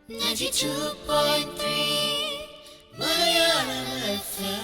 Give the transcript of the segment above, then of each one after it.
92.3 Malayalam FM.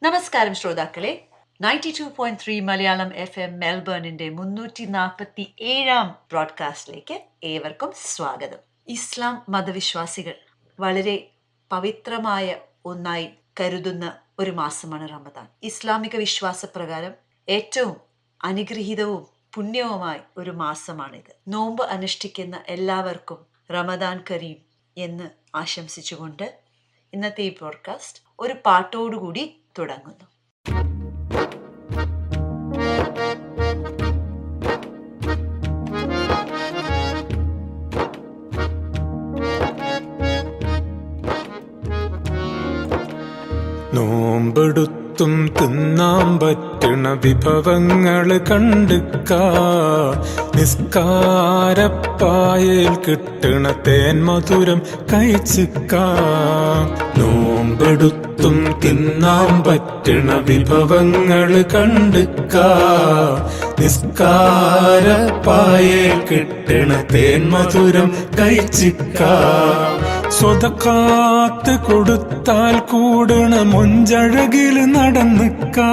നമസ്കാരം ശ്രോതാക്കളെ, 92.3 Malayalam FM മെൽബണിന്റെ 347 ബ്രോഡ്കാസ്റ്റിലേക്ക് ഏവർക്കും സ്വാഗതം. ഇസ്ലാം മതവിശ്വാസികൾ വളരെ പവിത്രമായ ഒന്നായി കരുതുന്ന ഒരു മാസമാണ് റമദാൻ. ഇസ്ലാമിക വിശ്വാസപ്രകാരം ഏറ്റവും അനുഗ്രഹീതവും പുണ്യവുമായ ഒരു മാസമാണിത്. നോമ്പ് അനുഷ്ഠിക്കുന്ന എല്ലാവർക്കും റമദാൻ കരീം എന്ന് ആശംസിച്ചുകൊണ്ട് ഇന്നത്തെ ഈ ബ്രോഡ്കാസ്റ്റ് ഒരു പാട്ടോടുകൂടി തുടങ്ങുന്നു. നോമ്പെടുത്തും തിന്നാൻ പറ്റണ വിഭവങ്ങള് കണ്ടുക്കാ, നിസ്കാരപ്പായയിൽ കിട്ടണ തേൻ മധുരം കഴിച്ചിക്കാ. നോമ്പെടുത്തും തിന്നാൻ പറ്റണ വിഭവങ്ങള് കണ്ടുക്കാ, നിസ്കാരപ്പായയിൽ കിട്ടണ തേൻ മധുരം കഴിച്ചിക്കാ. സ്വതക്കാത്ത് കൊടുത്താൽ കൂടണ മൊഞ്ചഴകില് നടന്നിക്കാ,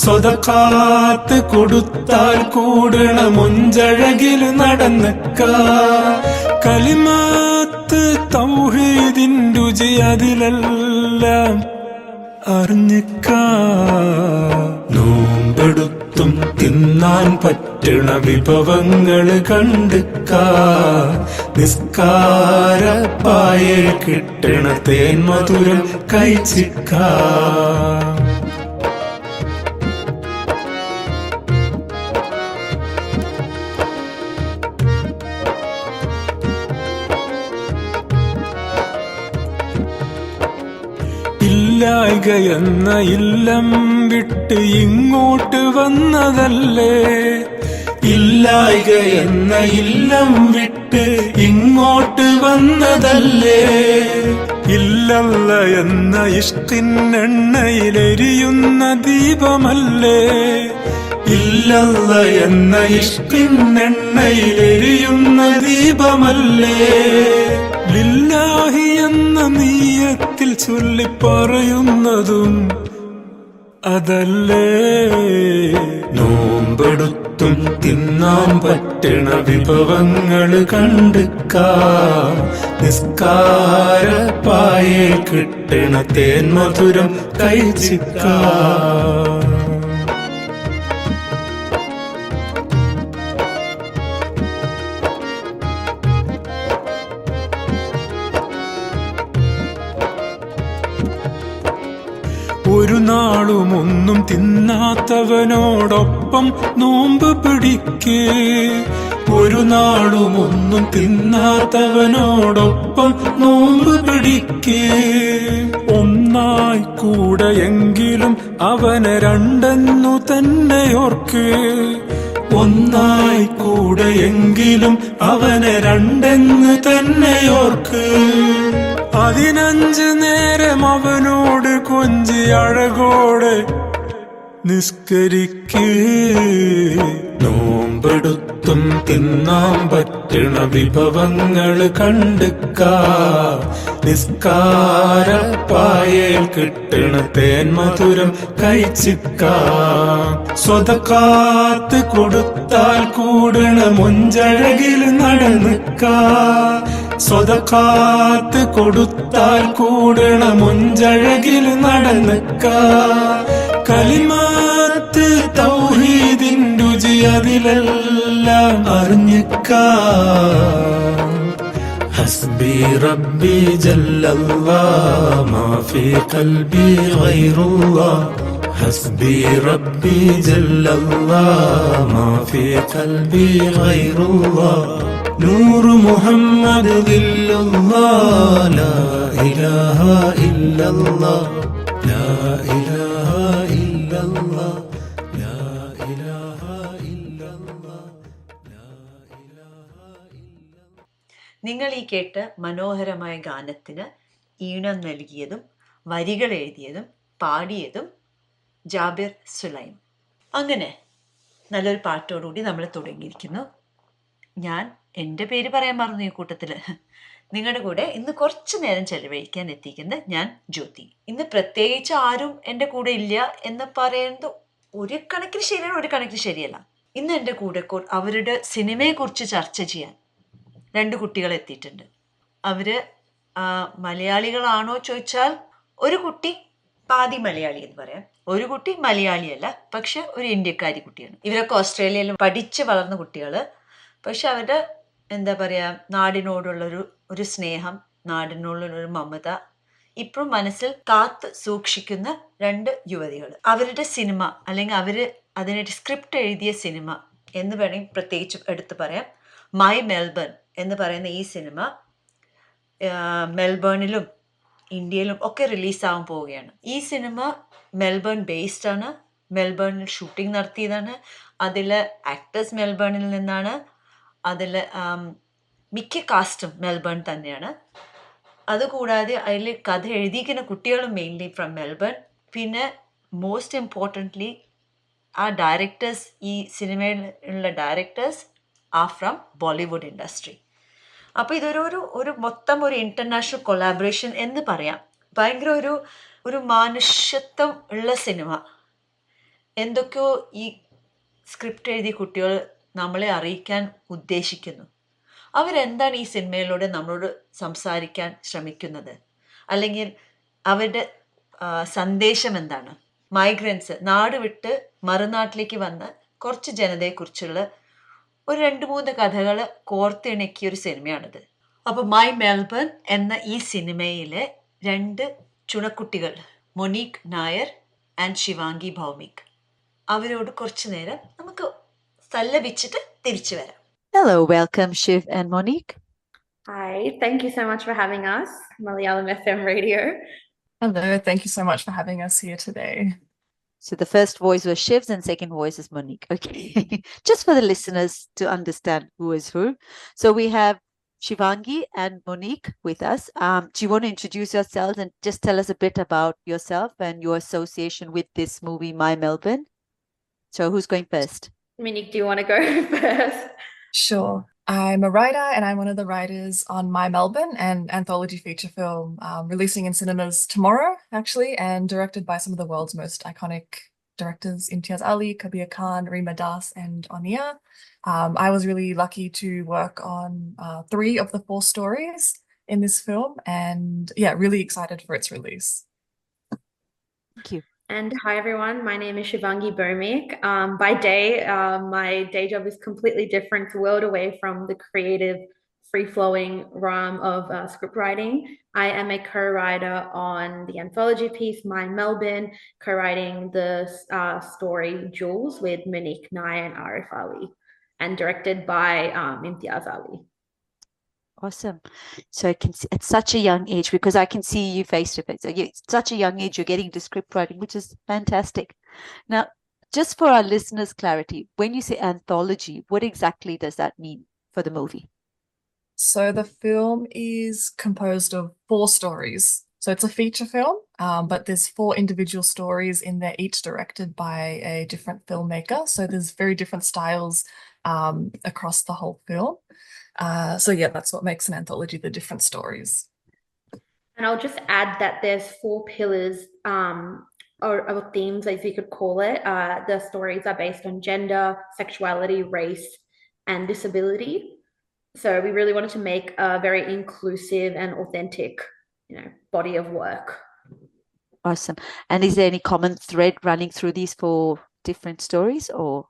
സ്വതക്കാത്ത് കൊടുത്താൽ കൂടണ മൊഞ്ചഴകില് നടന്നിക്കാ. കലിമാത്ത് തൗഹീദിൻ രുചി അതിലെല്ലാം അറിഞ്ഞിക്കാ. നോമ്പെടുത്തും തിന്നാൻ പറ്റണ വിഭവങ്ങള് കണ്ടുക്കാ, നിസ്കാരപ്പായയിൽ കിട്ടണ തേൻ മധുരം കഴിച്ചിക്കാ. ഇല്ലായ്ക എന്ന ഇല്ലം വിട്ട് ഇങ്ങോട്ട് വന്നതല്ലേ, ഇല്ലായ്ക എന്ന ഇല്ലം വിട്ട് ഇങ്ങോട്ട് വന്നതല്ലേ. ഇല്ലല്ല എന്ന ഇഷ്കിന്നെണ്ണയിലെരിയുന്ന ദീപമല്ലേ, ഇല്ലല്ല എന്ന ഇഷ്കിന്നെണ്ണയിലെരിയുന്ന ദീപമല്ലേ. ലില്ലാഹി എന്ന നീയത്തിൽ ചൊല്ലിപ്പറയുന്നതും അതല്ലേ. നോമ്പെടുത്തും തിന്നാൻ പറ്റണ വിഭവങ്ങള് കണ്ടുക്കാ, നിസ്കാരപ്പായയിൽ കിട്ടണ തേൻ മധുരം കഴിച്ചിക്കാ. ഒരു നാളും ഒന്നും തിന്നാത്തവനോടൊപ്പം നോമ്പ് പിടിക്കേ, ഒരു നാളും ഒന്നും തിന്നാത്തവനോടൊപ്പം നോമ്പ് പിടിക്കേ. ഒന്നായി കൂടെയെങ്കിലും അവനെ രണ്ടെന്നു തന്നെ ഓർക്ക്, ഒന്നായി കൂടെയെങ്കിലും അവനെ രണ്ടെന്ന് തന്നെ ഓർക്ക്. 15 നേരം അവനോട് കൊഞ്ചി അഴകോടെ നിസ്കരിക്കേ. നോമ്പെടുത്തും എന്നും തിന്നാൻ പറ്റണ വിഭവങ്ങള് കണ്ടുക്ക. നിസ്കാരപ്പായേൽ കിട്ടണ തേൻ മധുരം കഴിച്ചിക്ക. സ്വതക്കാത്ത് കൊടുത്താൽ കൂടണ മുഞ്ചഴകിൽ നടന്നിക്ക. സ്വതക്കാത്ത് കൊടുത്താൽ കൂടണ മുഞ്ചഴകിൽ നടന്നിക്ക. കലിമാത്ത് തൗഹീദിൻ രുചി അതിലെല്ലാം അറിഞ്ഞിക്ക. ഹസ്ബി റബ്ബി ജല്ലല്ലാഹ് മാ ഫീ ഖൽബി ഗൈറുല്ലാഹ്. ഹസ്ബി റബ്ബി ജല്ലല്ലാഹ് മാ ഫീ ഖൽബി ഗൈറുല്ലാഹ്. നൂറ് മുഹമ്മദ് ദില്ലുല്ലാഹ് ലാ ഇലാഹ ഇല്ലല്ലാഹ്. ലാ ഇലാഹ ഇല്ലല്ലാഹ്. ലാ ഇലാഹ ഇല്ലല്ലാഹ്. ലാ ഇലാഹ ഇല്ലല്ലാഹ്. നിങ്ങൾ ഈ കേട്ട മനോഹരമായ ഗാനത്തിന് ഈണം നൽകിയതും വരികൾ എഴുതിയതും പാടിയതും ജാബിർ സുലൈം. അങ്ങനെ നല്ലൊരു പാട്ടോടുകൂടി നമ്മൾ തുടങ്ങിയിരിക്കുന്നു. ഞാൻ എൻ്റെ പേര് പറയാൻ മറന്നു ഈ കൂട്ടത്തിൽ. നിങ്ങളുടെ കൂടെ ഇന്ന് കുറച്ച് നേരം ചെലവഴിക്കാൻ എത്തിക്കുന്ന ഞാൻ ജ്യോതി. ഇന്ന് പ്രത്യേകിച്ച് ആരും എൻ്റെ കൂടെ ഇല്ല എന്ന് പറയുന്നത് ഒരു കണക്കിന് ശരിയാണ്, ഒരു കണക്കിന് ശരിയല്ല. ഇന്ന് എൻ്റെ കൂടെ അവരുടെ സിനിമയെക്കുറിച്ച് ചർച്ച ചെയ്യാൻ 2 കുട്ടികൾ എത്തിയിട്ടുണ്ട്. അവർ മലയാളികളാണോ ചോദിച്ചാൽ ഒരു കുട്ടി പാതി മലയാളി എന്ന് പറയാം, ഒരു കുട്ടി മലയാളിയല്ല, പക്ഷെ ഒരു ഇന്ത്യക്കാരി കുട്ടിയാണ്. ഇവരൊക്കെ ഓസ്ട്രേലിയയിൽ പഠിച്ച് വളർന്ന കുട്ടികൾ. പക്ഷെ അവരുടെ എന്താ പറയുക, നാടിനോടുള്ളൊരു സ്നേഹം, നാടിനോടുള്ളൊരു മമത ഇപ്പോഴും മനസ്സിൽ കാത്ത് സൂക്ഷിക്കുന്ന 2 യുവതികൾ. അവരുടെ സിനിമ അല്ലെങ്കിൽ അവർ അതിനൊരു സ്ക്രിപ്റ്റ് എഴുതിയ സിനിമ എന്ന് വേണമെങ്കിൽ പ്രത്യേകിച്ച് എടുത്തു പറയാം. മൈ മെൽബൺ എന്ന് പറയുന്ന ഈ സിനിമ മെൽബണിലും ഇന്ത്യയിലും ഒക്കെ റിലീസാകാൻ പോവുകയാണ്. ഈ സിനിമ മെൽബൺ ബേസ്ഡ് ആണ്, മെൽബണിൽ ഷൂട്ടിംഗ് നടത്തിയതാണ്. അതിൽ ആക്ടേഴ്സ് മെൽബണിൽ നിന്നാണ്, അതിൽ മിക്ക കാസ്റ്റും മെൽബൺ തന്നെയാണ്. അതുകൂടാതെ അതിൽ കഥ എഴുതിയിരിക്കുന്ന കുട്ടികളും മെയിൻലി ഫ്രം മെൽബൺ. പിന്നെ മോസ്റ്റ് ഇമ്പോർട്ടൻ്റ്ലി ആ ഡയറക്ടേഴ്സ്, ഈ സിനിമയിൽ ഉള്ള directors are from Bollywood industry. അപ്പോൾ ഇതൊരു മൊത്തം ഒരു ഇൻ്റർനാഷണൽ കൊളാബറേഷൻ എന്ന് പറയാം. ഭയങ്കര ഒരു മനുഷ്യത്വം ഉള്ള സിനിമ. എന്തൊക്കെയോ ഈ സ്ക്രിപ്റ്റ് എഴുതിയ കുട്ടികൾ നമ്മളെ അറിയിക്കാൻ ഉദ്ദേശിക്കുന്നു. അവരെന്താണ് ഈ സിനിമയിലൂടെ നമ്മളോട് സംസാരിക്കാൻ ശ്രമിക്കുന്നത്, അല്ലെങ്കിൽ അവരുടെ സന്ദേശം എന്താണ്? മൈഗ്രൻസ്, നാട് വിട്ട് മറുനാട്ടിലേക്ക് വന്ന് കുറച്ച് ജനതയെക്കുറിച്ചുള്ള ഒരു 2-3 കഥകൾ കോർത്തിണക്കിയ ഒരു സിനിമയാണിത്. അപ്പോൾ മൈ മെൽബൺ എന്ന ഈ സിനിമയിലെ 2 ചുണക്കുട്ടികൾ, മൊനീക് നായർ ആൻഡ് ശിവാംഗി ഭൗമിക്, അവരോട് കുറച്ചു നേരം നമുക്ക് സല്ലപിച്ചിട്ട് തിരിച്ചു വരാം. Hello, welcome Shiv and Monique. Hi, thank you so much for having us, Malayalam FM Radio. Hello, thank you so much for having us here today. So the first voice was Shiv's and second voice is Monique. Okay. Just for the listeners to understand who is who. So we have Shivangi and Monique with us. Do you want to introduce yourselves and just tell us a bit about yourself and your association with this movie, My Melbourne? So who's going first? Monique, do you want to go first? Sure. I'm a writer and I'm one of the writers on My Melbourne, an anthology feature film releasing in cinemas tomorrow, actually, and directed by some of the world's most iconic directors, Imtiaz Ali, Kabir Khan, Reema Das, and Ania. I was really lucky to work on 3 of the 4 stories in this film, and yeah, really excited for its release. Thank you. And hi everyone, my name is Shivangi Bhowmik. By day, my day job is completely different, it's a world away from the creative, free-flowing realm of script writing. I am a co-writer on the anthology piece, My Melbourne, co-writing the story Jules with Monique Nair and Arif Ali, and directed by Imtiaz Ali. Awesome. So I can see at such a young age, because I can see you face to face. So at such a young age, you're getting into script writing, which is fantastic. Now, just for our listeners' clarity, when you say anthology, what exactly does that mean for the movie? So the film is composed of 4 stories So it's a feature film, but there's 4 individual stories in there, each directed by a different filmmaker. So there's very different styles across the whole film. So yeah, that's what makes an anthology, the different stories. And I'll just add that there's 4 pillars or themes, as you could call it. The stories are based on gender, sexuality, race, and disability. So we really wanted to make a very inclusive and authentic, body of work. Awesome. And is there any common thread running through these 4 different stories, or?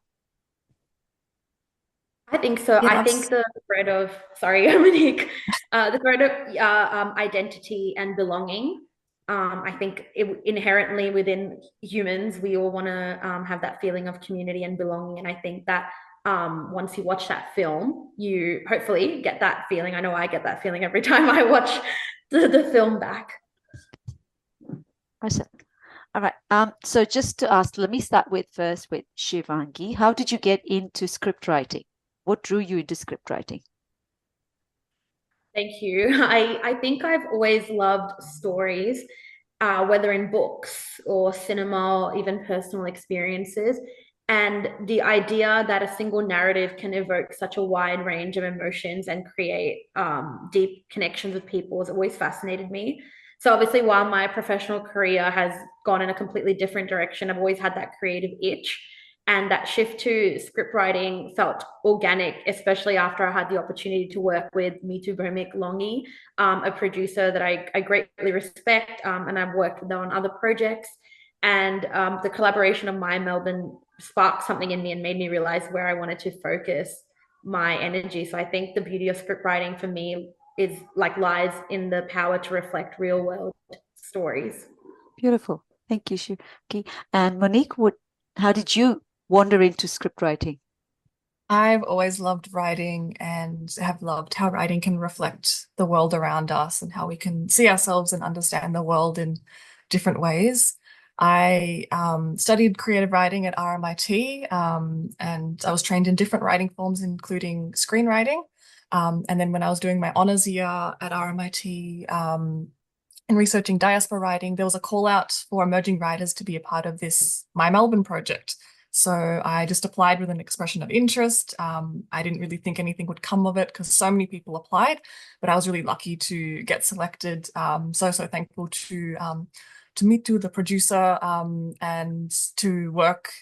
I think so. Yeah, I think the thread of, sorry, Monique, the thread of identity and belonging. I think inherently within humans, we all want to have that feeling of community and belonging. And I think that once you watch that film, you hopefully get that feeling. I know I get that feeling every time I watch the film back. Awesome. All right. So just to ask, let me start first with Shivangi. How did you get into script writing? What drew you into script writing? Thank you. I think I've always loved stories, whether in books or cinema or even personal experiences. And the idea that a single narrative can evoke such a wide range of emotions and create deep connections with people has always fascinated me. So obviously, while my professional career has gone in a completely different direction, I've always had that creative itch. And that shift to script writing felt organic, especially after I had the opportunity to work with Mitu Bhomik Longi, a producer that I greatly respect, and I've worked with her on other projects. And the collaboration of My Melbourne sparked something in me and made me realize where I wanted to focus my energy. So I think the beauty of script writing for me is lies in the power to reflect real world stories. Beautiful. Thank you, Shivangi. And Monique, how did you wander into script writing? I've always loved writing and have loved how writing can reflect the world around us and how we can see ourselves and understand the world in different ways. I studied creative writing at RMIT, and I was trained in different writing forms, including screenwriting. And then when I was doing my honours year at RMIT, in researching diaspora writing, there was a call out for emerging writers to be a part of this My Melbourne project. So I just applied with an expression of interest. I didn't really think anything would come of it because so many people applied, but I was really lucky to get selected. So thankful to Mitu, the producer, and to work.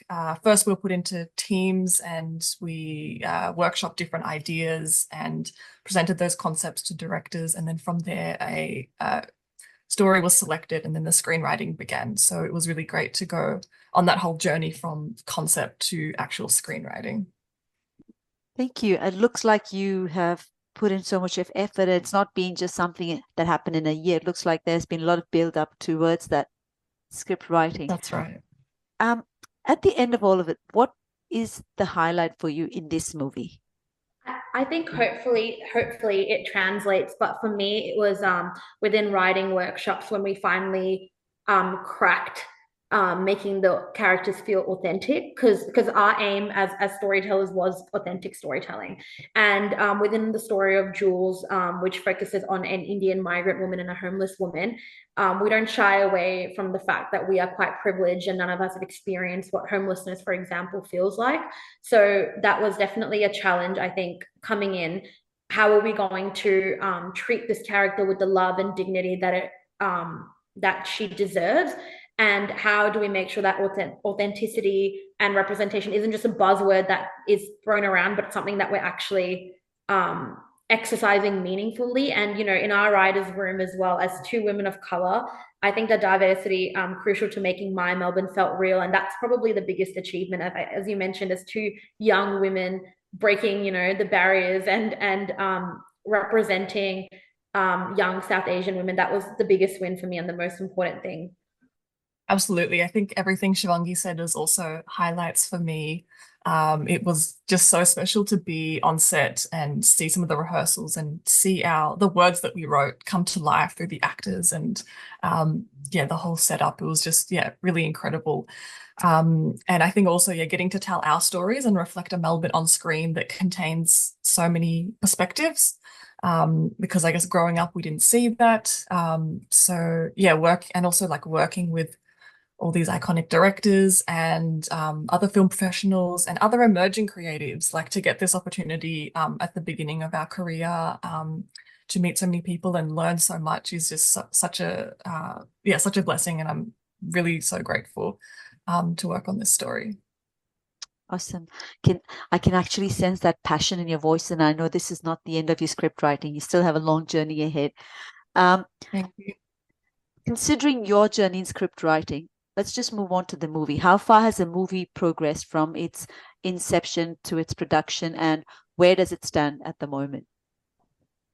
First, we were put into teams and we workshopped different ideas and presented those concepts to directors. And then from there, a story was selected and then the screenwriting began. So it was really great to go on that whole journey from concept to actual screenwriting. Thank you. It looks like you have put in so much of effort. It's not been just something that happened in a year. It looks like there's been a lot of build up towards that script writing. That's right. At the end of all of it, what is the highlight for you in this movie? I think hopefully it translates, but for me it was within writing workshops when we finally cracked making the characters feel authentic, because our aim as storytellers was authentic storytelling. And within the story of Jules, which focuses on an Indian migrant woman and a homeless woman, we don't shy away from the fact that we are quite privileged and none of us have experienced what homelessness, for example, feels like. So that was definitely a challenge, I think, coming in. How are we going to treat this character with the love and dignity that she deserves? And how do we make sure that authenticity and representation isn't just a buzzword that is thrown around, but something that we're actually exercising meaningfully? And, in our writers' room, as well as 2 women of color, I think the diversity crucial to making My Melbourne felt real. And that's probably the biggest achievement, as you mentioned, as 2 young women breaking, the barriers and representing young South Asian women. That was the biggest win for me and the most important thing. Absolutely. I think everything Shivangi said is also highlights for me. It was just so special to be on set and see some of the rehearsals and see the words that we wrote come to life through the actors and the whole setup. It was just, really incredible. And I think also, getting to tell our stories and reflect a Melbourne on screen that contains so many perspectives. because I guess growing up we didn't see that. So yeah, working with all these iconic directors and other film professionals and other emerging creatives, like to get this opportunity at the beginning of our career, to meet so many people and learn so much is just such a blessing, and I'm really so grateful to work on this story. Awesome. I can actually sense that passion in your voice, and I know this is not the end of your script writing. You still have a long journey ahead. Thank you. Considering your journey in script writing, let's just move on to the movie. How far has the movie progressed from its inception to its production, and where does it stand at the moment?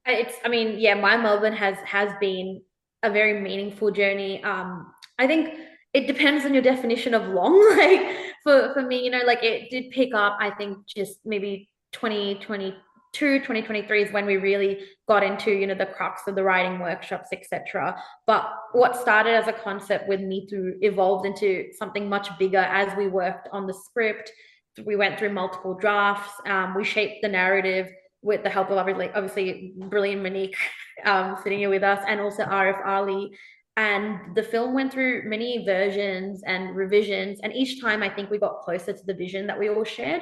My Melbourne has been a very meaningful journey. I think it depends on your definition of long. Like for me, like it did pick up, I think just maybe 2022, 2023 is when we really got into, the crux of the writing workshops, etc. But what started as a concept with Me Too evolved into something much bigger as we worked on the script. We went through multiple drafts. We shaped the narrative with the help of obviously brilliant Monique sitting here with us, and also Arif Ali. And the film went through many versions and revisions, and each time I think we got closer to the vision that we all shared.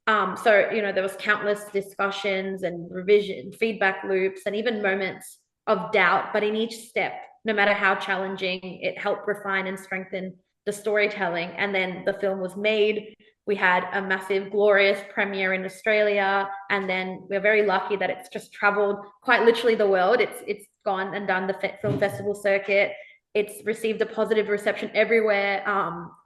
So there was countless discussions and revision, feedback loops, and even moments of doubt. But in each step, no matter how challenging, it helped refine and strengthen the storytelling. And then the film was made. We had a massive, glorious premiere in Australia, and then we're very lucky that it's just traveled quite literally the world. It's gone and done the film festival circuit. It's received a positive reception everywhere.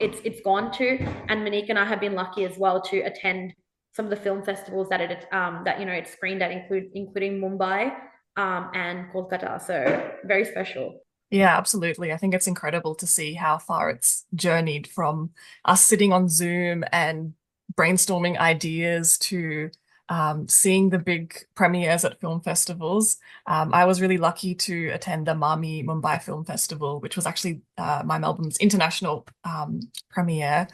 It's gone to, and Monique and I have been lucky as well to attend some of the film festivals that it's screened at, including Mumbai and Kolkata. So very special. Yeah, absolutely. I think it's incredible to see how far it's journeyed from us sitting on Zoom and brainstorming ideas to seeing the big premieres at film festivals. I was really lucky to attend the MAMI Mumbai Film Festival, which was actually my Melbourne's international premiere,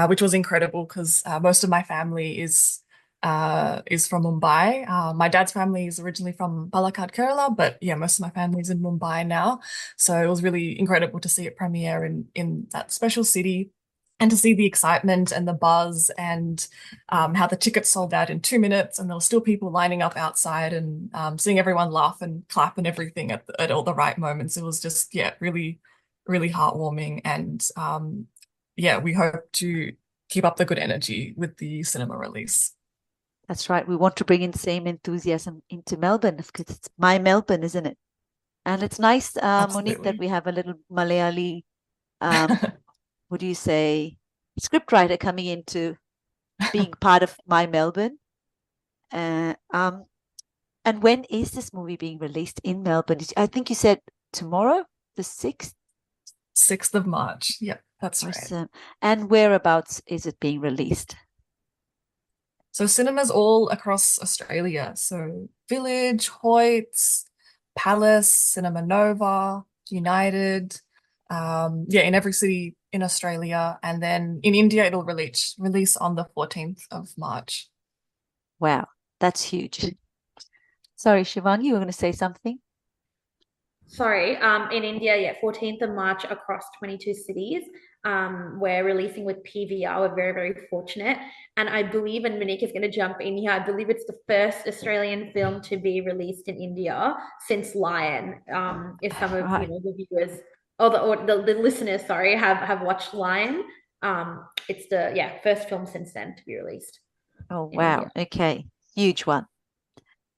which was incredible because most of my family is from Mumbai. My dad's family is originally from Palakkad, Kerala, but yeah, most of my family is in Mumbai now. So it was really incredible to see it premiere in that special city, and to see the excitement and the buzz, and how the tickets sold out in 2 minutes, and there were still people lining up outside, and seeing everyone laugh and clap and everything at all the right moments. It was just, yeah, really, really heartwarming. And we hope to keep up the good energy with the cinema release. That's right. We want to bring in the same enthusiasm into Melbourne, because it's my Melbourne, isn't it? And it's nice, Monique, that we have a little Malayali, what do you say, scriptwriter coming into being part of my Melbourne. And when is this movie being released in Melbourne? I think you said tomorrow, the 6th? 6th of March. Yeah, that's awesome. Right. And whereabouts is it being released? So cinemas all across Australia. So Village, Hoyts, Palace, Cinema Nova, United, in every city in Australia. And then in India, it'll release on the 14th of March. Wow, that's huge. Sorry, Shivangi, you were going to say something? Sorry, in India, 14th of March across 22 cities. We're releasing with PVR. We're very, very fortunate. And I believe, and Monique is going to jump in here, I believe it's the first Australian film to be released in India since Lion. If some of the viewers or the listeners, sorry, have watched Lion, it's the first film since then to be released. Oh, wow. India. Okay, huge one.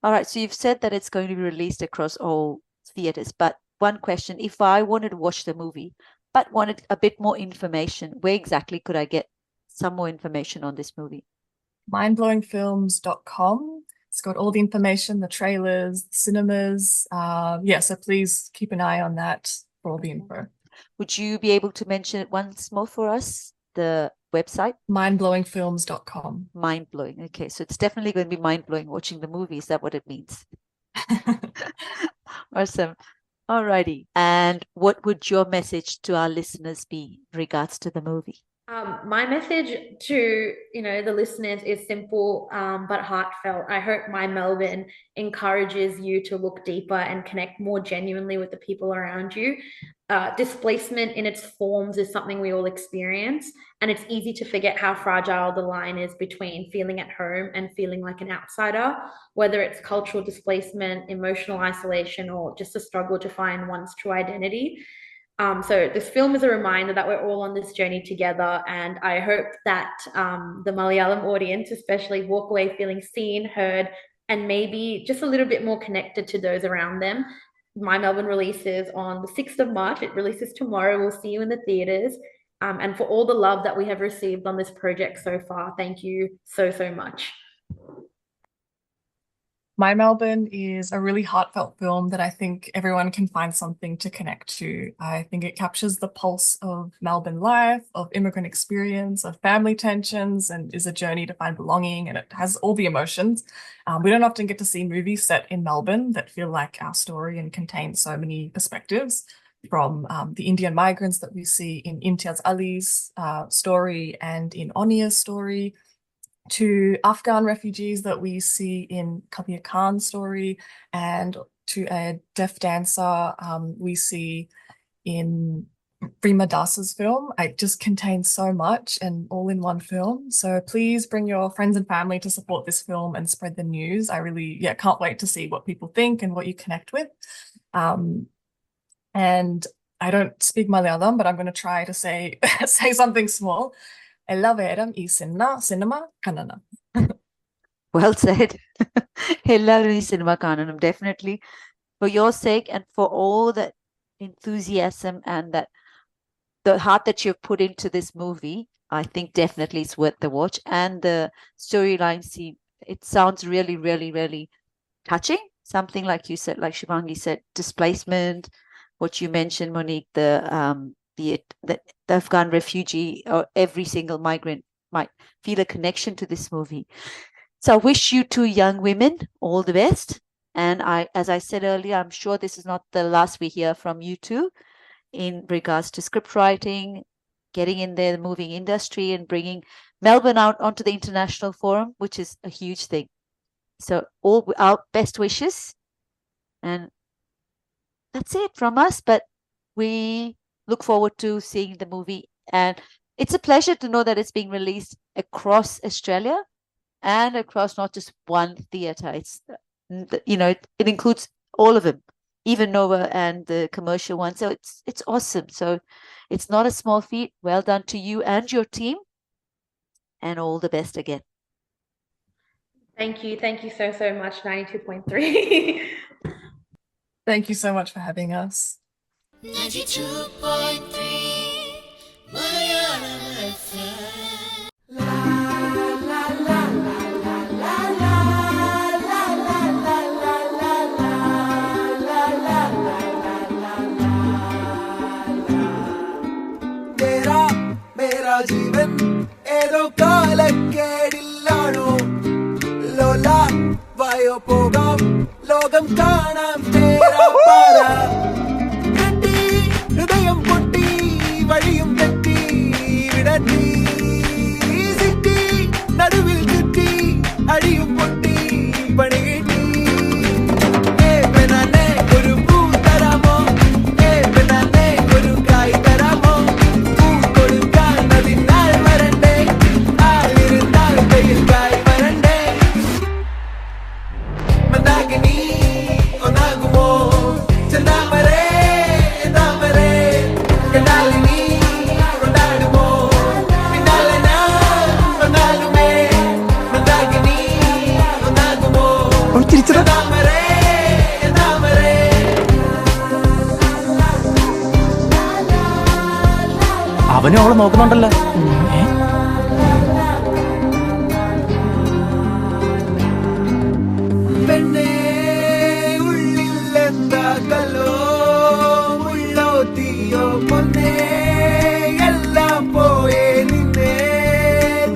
All right, so you've said that it's going to be released across all theaters, but one question: if I wanted to watch the movie but wanted a bit more information, where exactly could I get some more information on this movie? mindblowingfilms.com. It's got all the information, the trailers, the cinemas. So please keep an eye on that for all the info. Would you be able to mention it once more for us, the website? mindblowingfilms.com. Mind-blowing. Okay, so it's definitely going to be mind-blowing watching the movie. Is that what it means? Awesome. Alrighty. And what would your message to our listeners be in regards to the movie? My message to the listeners is simple but heartfelt. I hope My Melbourne encourages you to look deeper and connect more genuinely with the people around you. Displacement in its forms is something we all experience, and it's easy to forget how fragile the line is between feeling at home and feeling like an outsider, whether it's cultural displacement, emotional isolation, or just a struggle to find one's true identity. So this film is a reminder that we're all on this journey together, and I hope that the Malayalam audience especially walk away feeling seen, heard, and maybe just a little bit more connected to those around them. My Melbourne releases on the 6th of March. It releases tomorrow. We'll see you in the theatres. And for all the love that we have received on this project so far, thank you so, so much. My Melbourne is a really heartfelt film that I think everyone can find something to connect to. I think it captures the pulse of Melbourne life, of immigrant experience, of family tensions, and is a journey to find belonging, and it has all the emotions. We don't often get to see movies set in Melbourne that feel like our story and contain so many perspectives, from the Indian migrants that we see in Imtiaz Ali's story and in Onia's story, to Afghan refugees that we see in Kabir Khan's story, and to a deaf dancer we see in Rima Das's film. It just contains so much and all in one film. So please bring your friends and family to support this film and spread the news. I really can't wait to see what people think and what you connect with. And I don't speak Malayalam, but I'm going to try to say something small. Ellaveram ee cinema kannana. Well said. Ellarum ee cinema kannanam, definitely. For your sake and for all the enthusiasm and the heart that you've put into this movie, I think definitely it's worth the watch. And the storyline, it sounds really, really, really touching. Something like you said, like Shivangi said, displacement, what you mentioned, Monique, the Afghan refugee, or every single migrant might feel a connection to this movie. So I wish you two young women all the best. And as I said earlier, I'm sure this is not the last we hear from you two in regards to script writing, getting in there, the movie industry, and bringing Melbourne out onto the international forum, which is a huge thing. So all our best wishes. And that's it from us. But we look forward to seeing the movie, and it's a pleasure to know that it's being released across Australia and across not just one theatre. It's it includes all of them, even Nova and the commercial one. So it's awesome. So it's not a small feat. Well done to you and your team, and all the best again. Thank you so much, 92.3. Thank you so much for having us. 92.3 Malayalam FM. तेरा मेरा जीवन ഏതോ കാലക്കേടില്ലാണോ ലോല വായോ പോകാം ലോകം കാണാം തേരാ പാര കെട്ടി ഹൃദയം പൊട്ടി വഴിയും തെറ്റി വിടത്തി സിറ്റി നടുവിൽ ചുറ്റി അടിയും പൊട്ടി പണി കിട്ടി പെണ്ണാനെ ഒരു പൂ തരാമോ പെണ്ണാനെ ഒരു കായ് തരാമോ പൂ കൊടുക്കാൻ അതിനാൽ വരണ്ടേ ആളിരുന്നാൽ കയ്യിൽ കായ് വരണ്ടേ മന്ദാകിനി ഒന്നാകുമോ ചെന്താമരേ താമരേ കണ്ടാലിനി കൊണ്ടാടുമോ പിന്നാലെ ഞാൻ വന്നാലുമേ മന്ദാകിനി ഒന്നാകുമോ ചെന്താമരേ താമരേ അവനും അവളെ നോക്കുന്നുണ്ടല്ലോ. പെണ്ണേ ഉള്ളിൽ എന്താ കല്ലോ ഉള്ളോ തീയോ പൊന്നേ എല്ലാം പോയേ നിന്നെ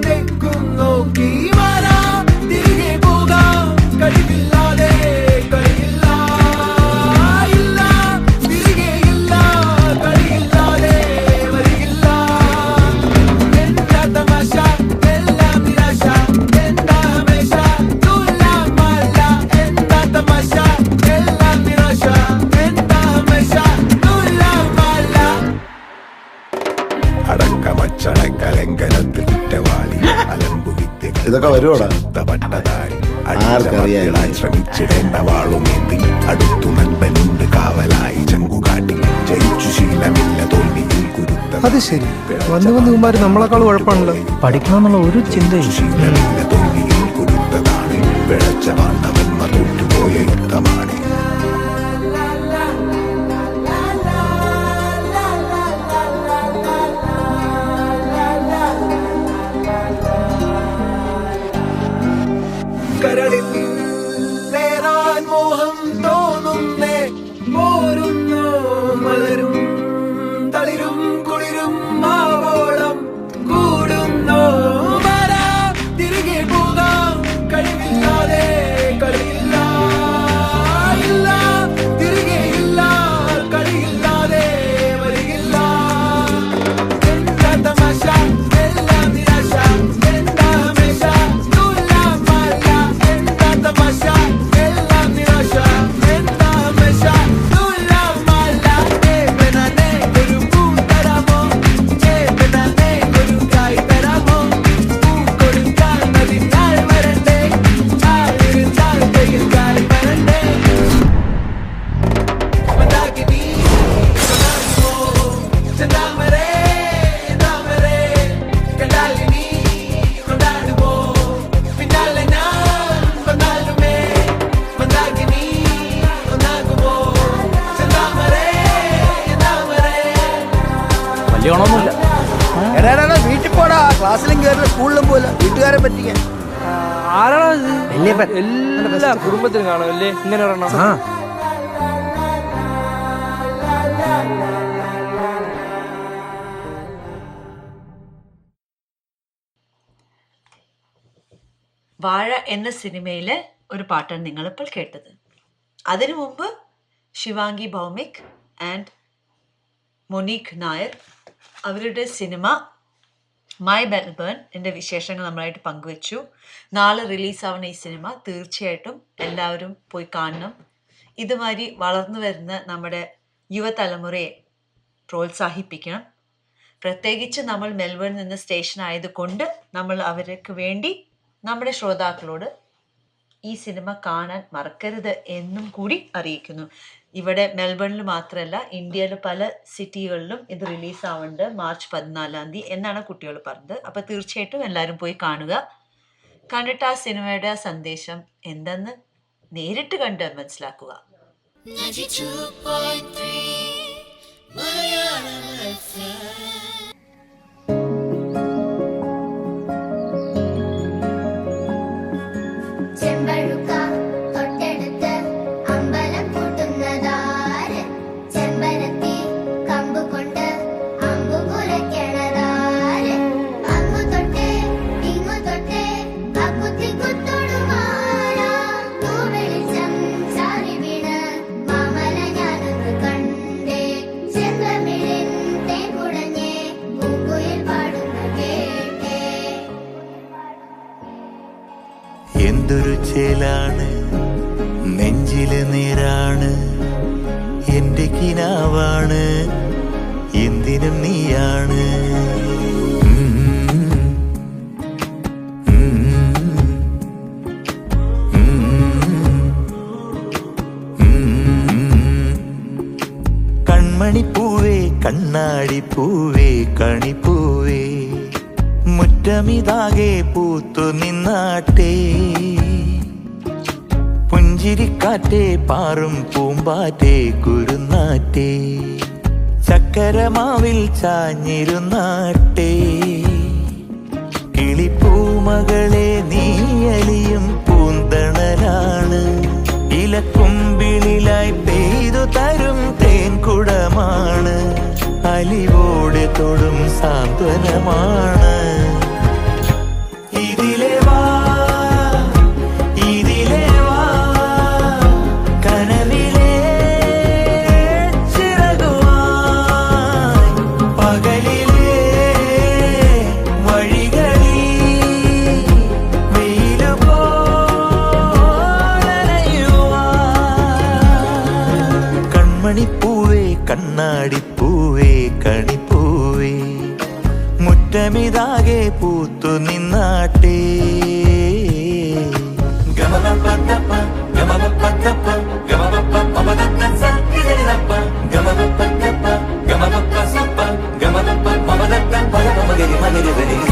തെക്കും നോക്കി വരാം തിരികെ പോകാം കഴിവില്ലാതെ കഴിയില്ല ഇല്ല തിരികെ ഇല്ല കഴിയില്ലാതെ വരികില്ല ഇതൊക്കെ വരുവോടാ? ആർക്കറിയാൻ ശ്രമിച്ചിടേണ്ട വാളുമേന്തി അടുത്തു നൻപനുണ്ട് കാവലായി ചങ്കുകാട്ടി ജയിച്ചു ശീലമില്ല തോൽവിയിൽ കുരുത്ത. അത് ശരി, വന്ന് ഇവന്മാര് നമ്മളെക്കാൾ കുഴപ്പമാണല്ലോ. പഠിക്കണമെന്നുള്ള ഒരു ചിന്തയും ശീലമില്ല തോൽവിയിൽ കുരുത്തതാണ് പിഴച്ച വാണ്ടവന്മാർ തോറ്റുപോയ യുദ്ധമാണ്. കരളിൽ നേരാൻ മോഹം തോന്നുന്നേ, പോരുന്നു മലരും തളിരും കുളിരും മാവോളം കൂടുന്നു. തിരികെ പോകാം കഴിവില്ലാതെ കളിയില്ല, ഇല്ല തിരികെ ഇല്ല കളിയില്ലാതെ വരികില്ല. എന്താ തമാശ, എല്ലാം നിരാശ, എന്താ ഹമേശ നൂലാം മാല. എന്താ തമാശ, എല്ലാം നിരാശ, എന്താ ഹമേശ നൂലാം മാല. ബനാനെ ഒരു പൂ തരാമോ, ബനാനെ ഒരു കായ് തരാമോ, പൂ കൊടുക്കാൻ അതിനാൾ വരണ്ടേ, ആളിരുന്നാൽ കയ്യിൽ കാൽ വരണ്ടേ. മന്ദാകിനി കൊണ്ടാടുമോ, ചെന്താമരേ താമരേ കണ്ടാലിനി കൊണ്ടാടുമോ, പിന്നാലെ ഞാൻ വന്നാലുമേ മന്ദാകിനി ഒന്നാകുമോ, ചെന്താമരേ താമരേ. വലിയ ഗുണമൊന്നുമില്ല. എടാ വീട്ടിൽ പോടാ, ക്ലാസ്സിലും കയറില്ല സ്കൂളിലും പോലെ വീട്ടുകാരെ പറ്റിക്കാൻ. ആരാണ് എല്ലാ കുടുംബത്തിലും കാണുമല്ലേ ഇങ്ങനെ ഒരെണ്ണം? വാഴ എന്ന സിനിമയിലെ ഒരു പാട്ടാണ് നിങ്ങളിപ്പോൾ കേട്ടത്. അതിനു മുമ്പ് ശിവാംഗി ഭൗമിക് ആൻഡ് മൊനീക് നായർ അവരുടെ സിനിമ മൈ മെൽബൺ എൻ്റെ വിശേഷങ്ങൾ നമ്മളായിട്ട് പങ്കുവച്ചു. നാളെ റിലീസാവുന്ന ഈ സിനിമ തീർച്ചയായിട്ടും എല്ലാവരും പോയി കാണണം. ഇതുമാതിരി വളർന്നു വരുന്ന നമ്മുടെ യുവതലമുറയെ പ്രോത്സാഹിപ്പിക്കണം. പ്രത്യേകിച്ച് നമ്മൾ മെൽബണിൽ നിന്ന് സ്റ്റേഷൻ ആയതുകൊണ്ട് നമ്മൾ അവർക്ക് വേണ്ടി നമ്മുടെ ശ്രോതാക്കളോട് ഈ സിനിമ കാണാൻ മറക്കരുത് എന്നും കൂടി അറിയിക്കുന്നു. ഇവിടെ മെൽബണിൽ മാത്രമല്ല, ഇന്ത്യയിലെ പല സിറ്റികളിലും ഇത് റിലീസാവുന്നുണ്ട് മാർച്ച് 14 എന്നാണ് കുട്ടികൾ പറഞ്ഞത്. അപ്പോൾ തീർച്ചയായിട്ടും എല്ലാവരും പോയി കാണുക. കണ്ടിട്ട് ആ സിനിമയുടെ സന്ദേശം എന്തെന്ന് നേരിട്ട് കണ്ട് മനസ്സിലാക്കുക. 92.3 Malayalam FM. ചെമ്പഴുക്ക തൊട്ടെടുത്ത് അമ്പലം കൂട്ടുന്നതാര്, ചെമ്പരത്തി കമ്പു കൊണ്ട് അമ്പു കുലയ്ക്കണതാര്, അങ്ങു തൊട്ടേ ഇങ്ങു തൊട്ടേ അക്കുത്തി കുത്തൊടുമാറ, തൂവെളിച്ചം ചാരി വീണ് മാമല ഞാനൊന്ന് കണ്ടേ, ചെന്തമിഴിൻ തേൻ കുടഞ്ഞേ പൂങ്കുയിൽ പാടുന്ന കേട്ടേ. എന്തൊരു ചേലാണ് നെഞ്ചില് നേരാണ്, എന്റെ കിനാവാണ് എന്തിനും നീയാണ്. കൺമണിപ്പൂവേ കണ്ണാടിപ്പൂവേ കണിപ്പൂവേ മുറ്റമിതാകെ പൂത്തു നിന്നാട്ടെ, പുഞ്ചിരിക്കാറ്റേ പാറും പൂമ്പാറ്റേ കുരുന്നാറ്റേ, ചക്കരമാവിൽ ചാഞ്ഞിരുന്നാട്ടെ, കിളിപ്പൂമകളെ നീയലിയും പൂന്തണലാണ്, ഇലക്കുമ്പിളിലായി പെയ്തു തരും തേൻകുടമാണ്, അലിവോടെ തൊടും സാന്ത്വനമാണ്. ഇതിലെ വാ ഇതിലെ വാ കനവിലെ ചിറകുവായി, പകലിലെ വഴികളിൽ വെയിലു പോലനയുവാൻ. കൺമണിപ്പൂവേ കണ്ണാടിപ്പൂവേ കണിപ്പൂവേ മുറ്റമിതാകെ പൂത്തു നിന്നാട്ടേ. മകരി മകരി വരിക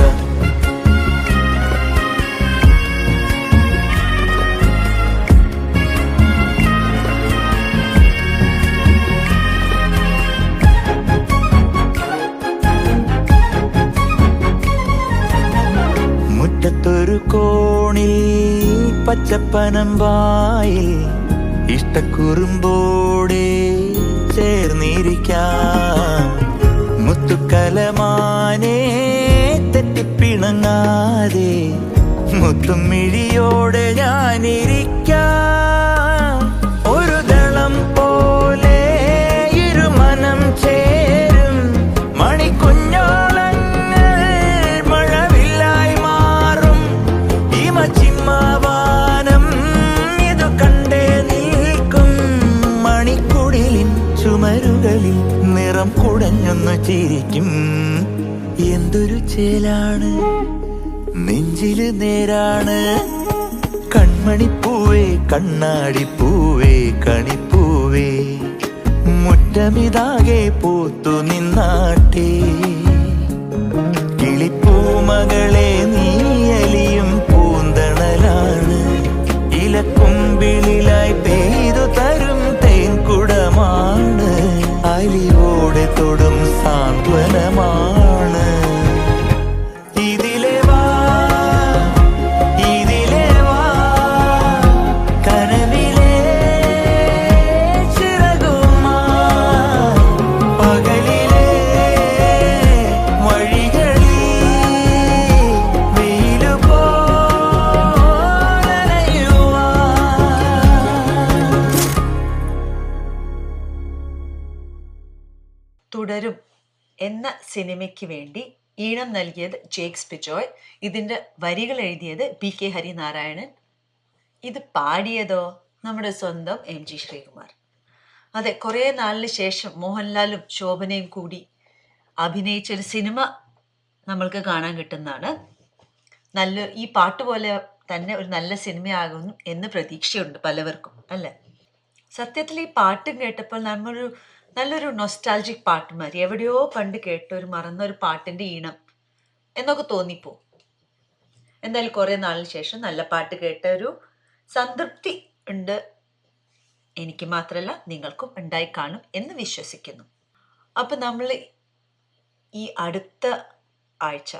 മുറ്റത്തൊരു കോണിൽ പച്ചപ്പനമ്പായിൽ ഇഷ്ടക്കുറുമ്പോടെ ചേർന്നിരിക്കാം മുത്തുക്കലമാനെ തെറ്റിപ്പിണങ്ങാതെ മുത്തും മിഴിയോടെ ഞാനിരിക്കാം ഒരു ദളം പോലെ ഇരുമനം ചേരും മണിക്കുഞ്ഞോളങ്ങൾ മഴവില്ലായി മാറും ഹിമചിമ്മാവാനം ഇതു കണ്ടേ നിൽക്കും മണിക്കുടിലിൻ ചുമരുകളിൽ നിറം കുടഞ്ഞൊന്നു ചിരിക്കും എന്തൊരു ചേലാണ് നെഞ്ചില് നേരാണ് കൺമണിപ്പൂവേ കണ്ണാടിപ്പൂവേ കണിപ്പൂവേ മുറ്റമിതാകെ പൂത്തു നിന്നാട്ടേ കിളിപ്പൂമകളെ നീയലിയും പൂന്തണലാണ് ഇലക്കുമ്പിളിലായി പെയ്തു തരും തേൻകുടമാണ് അലിയോടെ തൊടും സാന്ത്വനമാണ് ഇതിലെ വാ ഇതിലെ വാ കനവിലെ ചിറകുമായി പകലിലെ വഴികളിൽ വെയിലു പോലണയുവാൻ തുടരും എന്ന സിനിമയ്ക്ക് വേണ്ടി ഈണം നൽകിയത് ജേക്സ് ബിജോയ്. ഇതിൻ്റെ വരികൾ എഴുതിയത് BK ഹരിനാരായണൻ. ഇത് പാടിയതോ നമ്മുടെ സ്വന്തം MG ശ്രീകുമാർ. അതെ, കുറേ നാളിന് ശേഷം മോഹൻലാലും ശോഭനയും കൂടി അഭിനയിച്ചൊരു സിനിമ നമ്മൾക്ക് കാണാൻ കിട്ടുന്നതാണ്. ഈ പാട്ട് പോലെ തന്നെ ഒരു നല്ല സിനിമയാകും എന്ന് പ്രതീക്ഷയുണ്ട് പലവർക്കും, അല്ലേ? സത്യത്തിൽ ഈ പാട്ടും കേട്ടപ്പോൾ നല്ലൊരു നൊസ്റ്റാൾജിക് പാട്ട് മാതിരി, എവിടെയോ പണ്ട് കേട്ട ഒരു മറന്നൊരു പാട്ടിൻ്റെ ഈണം എന്നൊക്കെ തോന്നിപ്പോവും. എന്തായാലും കുറേ നാളിന് ശേഷം നല്ല പാട്ട് കേട്ട ഒരു സംതൃപ്തി ഉണ്ട്. എനിക്ക് മാത്രമല്ല നിങ്ങൾക്കും ഉണ്ടായി കാണും എന്ന് വിശ്വസിക്കുന്നു. അപ്പം നമ്മൾ ഈ അടുത്ത ആഴ്ച,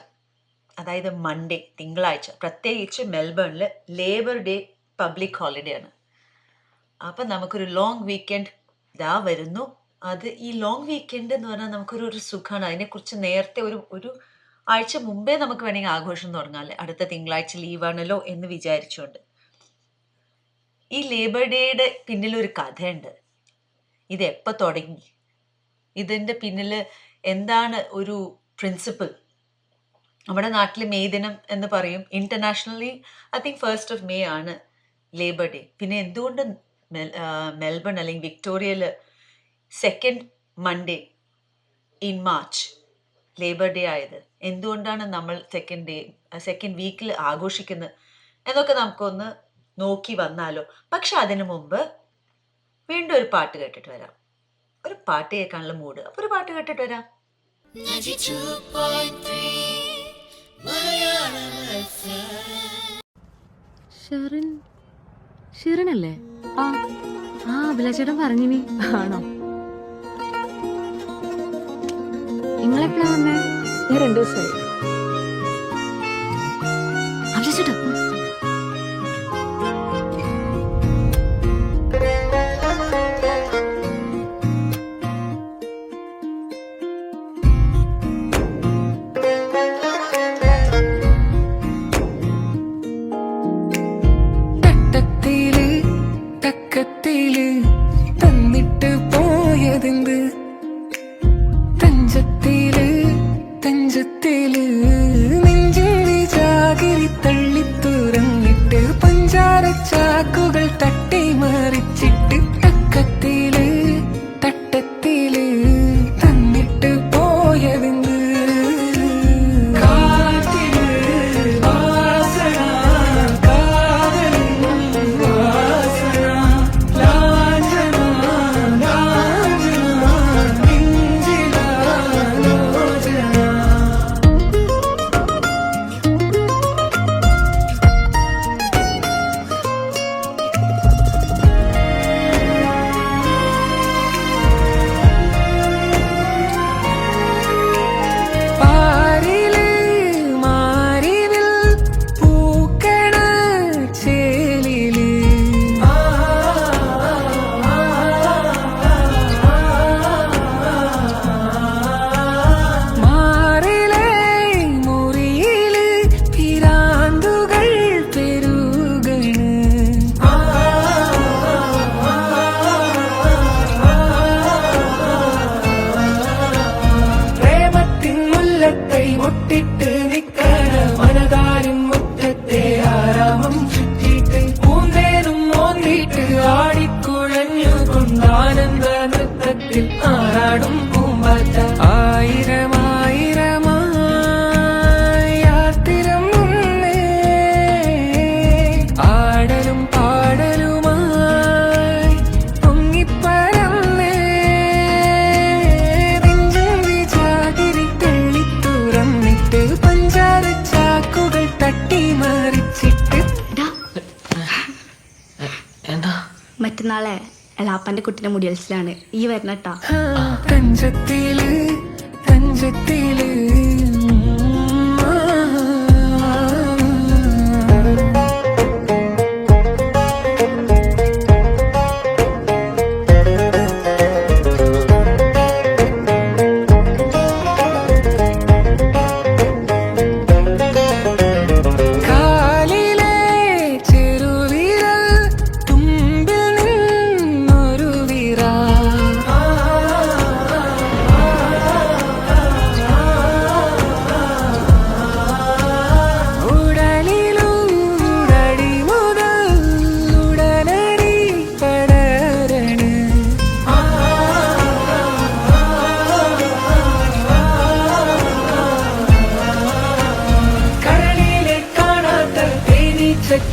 അതായത് മൺഡേ, തിങ്കളാഴ്ച, പ്രത്യേകിച്ച് മെൽബണിൽ ലേബർ ഡേ പബ്ലിക് ഹോളിഡേ ആണ്. അപ്പം നമുക്കൊരു ലോങ് വീക്കെൻഡ് ഇതാ വരുന്നു. ഈ ലോങ് വീക്കെൻഡ് എന്ന് പറഞ്ഞാൽ നമുക്കൊരു സുഖമാണ്. അതിനെക്കുറിച്ച് നേരത്തെ ഒരു ആഴ്ച മുമ്പേ നമുക്ക് വേണമെങ്കിൽ ആഘോഷം തുടങ്ങാമല്ലേ, അടുത്ത തിങ്കളാഴ്ച ലീവാണല്ലോ എന്ന് വിചാരിച്ചുകൊണ്ട്. ഈ ലേബർ ഡേയുടെ പിന്നിലൊരു കഥയുണ്ട്. ഇത് എപ്പോൾ തുടങ്ങി, ഇതിൻ്റെ പിന്നിൽ എന്താണ് ഒരു പ്രിൻസിപ്പിൾ. നമ്മുടെ നാട്ടിൽ മെയ് ദിനം എന്ന് പറയും. Internationally I think 1st of May ആണ് ലേബർ ഡേ. പിന്നെ എന്തുകൊണ്ട് മെൽബൺ അല്ലെങ്കിൽ വിക്ടോറിയയിൽ 2nd Monday in March labour day ആയത്? എന്തുകൊണ്ടാണ് നമ്മൾ സെക്കൻഡ് വീക്കിൽ ആഘോഷിക്കുന്നത് എന്നൊക്കെ നമുക്കൊന്ന് നോക്കി വന്നാലോ. പക്ഷെ അതിനു മുമ്പ് വീണ്ടും ഒരു പാട്ട് കേട്ടിട്ട് വരാം. ഒരു പാട്ട് കേൾക്കാനുള്ള മൂഡ്. അപ്പോൾ ഒരു പാട്ട് കേട്ടിട്ട് വരാം. 92.3 Malayalam FM. ഷിറിനല്ലേ? ആ അഭിലാഷേട്ടൻ പറഞ്ഞിനി. ആണോ? നിങ്ങളെപ്പോഴാ വന്നേ? ഞാൻ 2 ദിവസമായി. അഭിലാഷേട്ടാ, തക്കത്തില് തന്നിട്ട് പോയതെന്ത്? തഞ്ചത്തില് നെഞ്ചിന്റെ ജാഗിരി തള്ളി നാളെ എളാപ്പൻ്റെ കുട്ടീൻ്റെ മുടിയൽസിലാണ് ഈ വരണട്ടാ. തഞ്ചത്തില് തഞ്ചത്തില്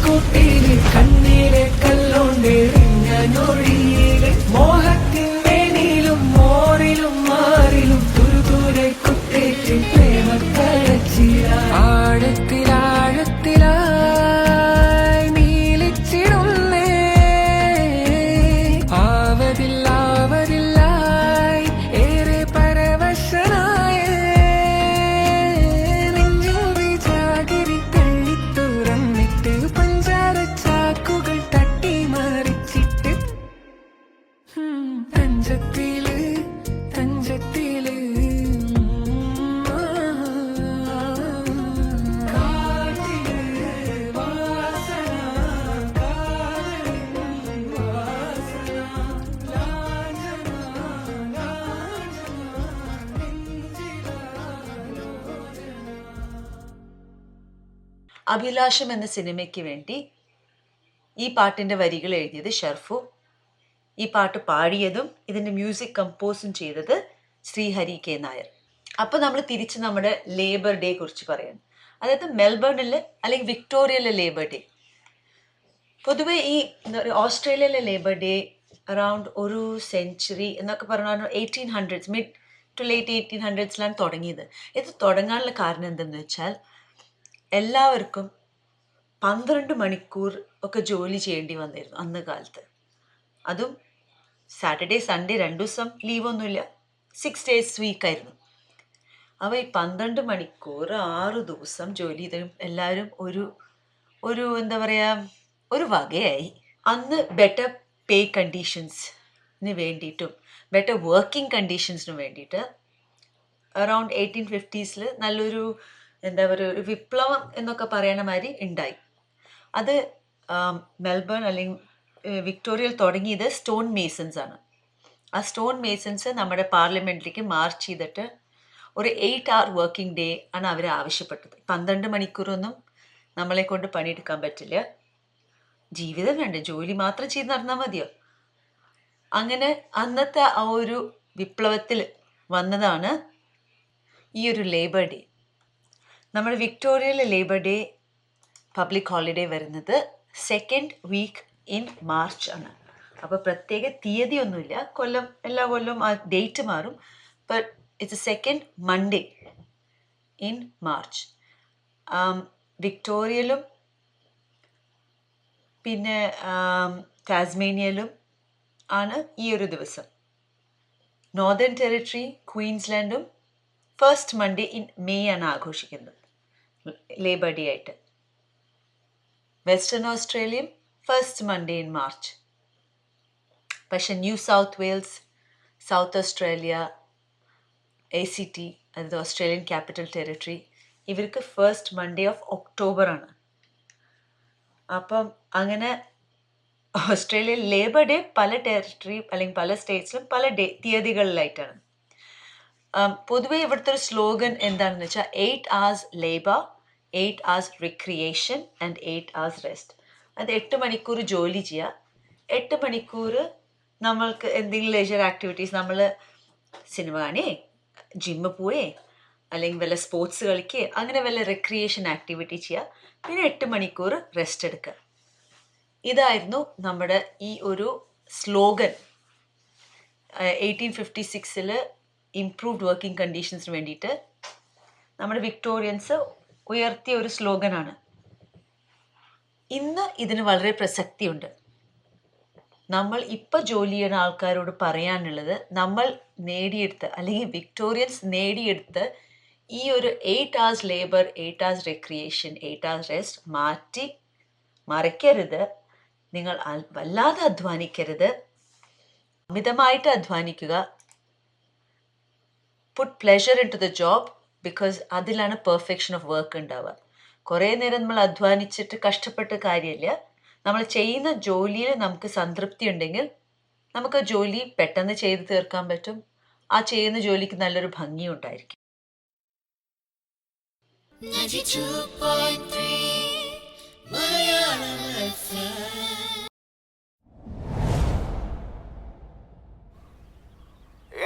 കൂട്ടിയില് കണ്ണീരെ കല്ലോണ്ടെറിഞ്ഞ ഞൊഴിയില് മോഹത്തിൻ മേനിലും മോറിലും മാറിലും തുരുതുരെ കുത്തേറ്റ് പ്രേമക്കടച്ചില ആഴത്തിലാഴത്തിലായി നീലിച്ചിടുന്നേ ആവതില്ലാവതില്ലായി ഏറെ പരവശനായ നെഞ്ചിൽ വിജാഗിരി തള്ളി തുറന്നിട്ട് പഞ്ചാര ചാക്കുകൾ തട്ടി മറിച്ചിട്ട് തഞ്ചത്തില് തഞ്ചത്തില് അഭിലാഷം എന്ന സിനിമയ്ക്ക് വേണ്ടി ഈ പാട്ടിൻ്റെ വരികൾ എഴുതിയത് ഷർഫു. ഈ പാട്ട് പാടിയതും ഇതിൻ്റെ മ്യൂസിക് കമ്പോസും ചെയ്തത് ശ്രീഹരി കെ നായർ. അപ്പോൾ നമ്മൾ തിരിച്ച് നമ്മുടെ ലേബർ ഡേ കുറിച്ച് പറയാം. അതായത് മെൽബണിൽ അല്ലെങ്കിൽ വിക്ടോറിയയിലെ ലേബർ ഡേ. പൊതുവെ ഈ എന്താ പറയുക, ഓസ്ട്രേലിയയിലെ ലേബർ ഡേ അറൗണ്ട് ഒരു സെഞ്ച്വറി എന്നൊക്കെ പറഞ്ഞാൽ 1800s, mid to late 1800s തുടങ്ങിയത്. ഇത് തുടങ്ങാനുള്ള കാരണം എന്തെന്ന് വെച്ചാൽ എല്ലാവർക്കും 12 മണിക്കൂർ ഒക്കെ ജോലി ചെയ്യേണ്ടി വന്നിരുന്നു അന്ന് കാലത്ത്. അതും സാറ്റർഡേ സൺഡേ 2 ദിവസം ലീവൊന്നുമില്ല, 6 days വീക്കായിരുന്നു. അപ്പോൾ ഈ 12 മണിക്കൂർ 6 ദിവസം ജോലി ചെയ്തും എല്ലാവരും ഒരു എന്താ പറയുക, ഒരു വകയായി. അന്ന് ബെറ്റർ പേ കണ്ടീഷൻസിന് വേണ്ടിയിട്ടും ബെറ്റർ വർക്കിംഗ് കണ്ടീഷൻസിന് വേണ്ടിയിട്ട് അറൗണ്ട് 1850s നല്ലൊരു എന്താ പറയുക, ഒരു വിപ്ലവം എന്നൊക്കെ പറയണ മാതിരി ഉണ്ടായി. അത് മെൽബൺ അല്ലെങ്കിൽ വിക്ടോറിയയിൽ തുടങ്ങിയത് സ്റ്റോൺ മേസൺസ് ആണ്. ആ സ്റ്റോൺ മേസൺസ് നമ്മുടെ പാർലമെൻറ്റിലേക്ക് മാർച്ച് ചെയ്തിട്ട് ഒരു 8 hour വർക്കിംഗ് ഡേ ആണ് അവർ ആവശ്യപ്പെട്ടത്. 12 മണിക്കൂറൊന്നും നമ്മളെ കൊണ്ട് പണിയെടുക്കാൻ പറ്റില്ല, ജീവിതം വേണ്ട, ജോലി മാത്രം ചെയ്ത് നടന്നാൽ മതിയോ. അങ്ങനെ അന്നത്തെ ആ ഒരു വിപ്ലവത്തിൽ വന്നതാണ് ഈ ഒരു ലേബർ ഡേ. നമ്മുടെ വിക്ടോറിയയിലെ ലേബർ ഡേ പബ്ലിക് ഹോളിഡേ വരുന്നത് 2nd week in March ആണ്. അപ്പോൾ പ്രത്യേക തീയതി ഒന്നുമില്ല, എല്ലാ കൊല്ലവും ആ ഡേറ്റ് മാറും. But it's 2nd Monday in March. വിക്ടോറിയയിലും പിന്നെ ടാസ്മേനിയയിലും ആണ് ഈ ഒരു ദിവസം. നോർത്തേൺ ടെറിട്ടറി, ക്വീൻസ്ലാൻഡും 1st Monday in May ആണ് ആഘോഷിക്കുന്നത് ലേബർ ഡേ ആയിട്ട്. വെസ്റ്റേൺ ഓസ്ട്രേലിയയും 1st Monday in March. പക്ഷെ new south Wales, south Australia, ACT, അതായത് ഓസ്ട്രേലിയൻ ക്യാപിറ്റൽ ടെറിട്ടറി, ഇവർക്ക് 1st Monday of October ആണ്. അപ്പം അങ്ങനെ ഓസ്ട്രേലിയയിൽ ലേബർ ഡേ പല ടെറിട്ടറി അല്ലെങ്കിൽ പല സ്റ്റേറ്റ്സിലും പല തീയതികളിലായിട്ടാണ്. പൊതുവെ ഇവിടുത്തെ ഒരു സ്ലോഗൻ എന്താണെന്ന് വെച്ചാൽ 8 hours labour, 8 hours recreation and 8 hours rest. അത് 8 മണിക്കൂർ ജോലി ചെയ്യുക, 8 മണിക്കൂർ നമ്മൾക്ക് എന്തെങ്കിലും ലെജർ ആക്ടിവിറ്റീസ്, നമ്മൾ സിനിമ കാണേ, ജിമ്മ് പോവേ, അല്ലെങ്കിൽ വല്ല സ്പോർട്സ് കളിക്കുക, അങ്ങനെ വല്ല റിക്രിയേഷൻ ആക്ടിവിറ്റി ചെയ്യുക, പിന്നെ 8 മണിക്കൂർ റെസ്റ്റ് എടുക്കുക. ഇതായിരുന്നു നമ്മുടെ ഈ ഒരു സ്ലോഗൻ. 1856 ഇംപ്രൂവ്ഡ് വർക്കിംഗ് കണ്ടീഷൻസിന് വേണ്ടിയിട്ട് നമ്മുടെ വിക്ടോറിയൻസ് ഉയർത്തിയ ഒരു സ്ലോഗനാണ്. ഇന്ന് ഇതിന് വളരെ പ്രസക്തിയുണ്ട്. നമ്മൾ ഇപ്പം ജോലി ചെയ്യുന്ന ആൾക്കാരോട് പറയാനുള്ളത്, നമ്മൾ നേടിയെടുത്ത് അല്ലെങ്കിൽ വിക്ടോറിയൻസ് നേടിയെടുത്ത് ഈ ഒരു 8 hours labour, 8 hours recreation, 8 hours rest മറിക്കരുത്. നിങ്ങൾ വല്ലാതെ അധ്വാനിക്കരുത്, മിതമായിട്ട് അധ്വാനിക്കുക. Put pleasure into the job, because അതിലാണ് പെർഫെക്ഷൻ ഓഫ് വർക്ക് ഉണ്ടാവുക. കുറേ നേരം നമ്മൾ അധ്വാനിച്ചിട്ട് കഷ്ടപ്പെട്ട കാര്യമില്ല. നമ്മൾ ചെയ്യുന്ന ജോലിയിൽ നമുക്ക് സംതൃപ്തി ഉണ്ടെങ്കിൽ നമുക്ക് ജോലി പെട്ടെന്ന് ചെയ്ത് തീർക്കാൻ പറ്റും. ആ ചെയ്യുന്ന ജോലിക്ക് നല്ലൊരു ഭംഗിയും ഉണ്ടായിരിക്കും. 92.3 Malayalam FM.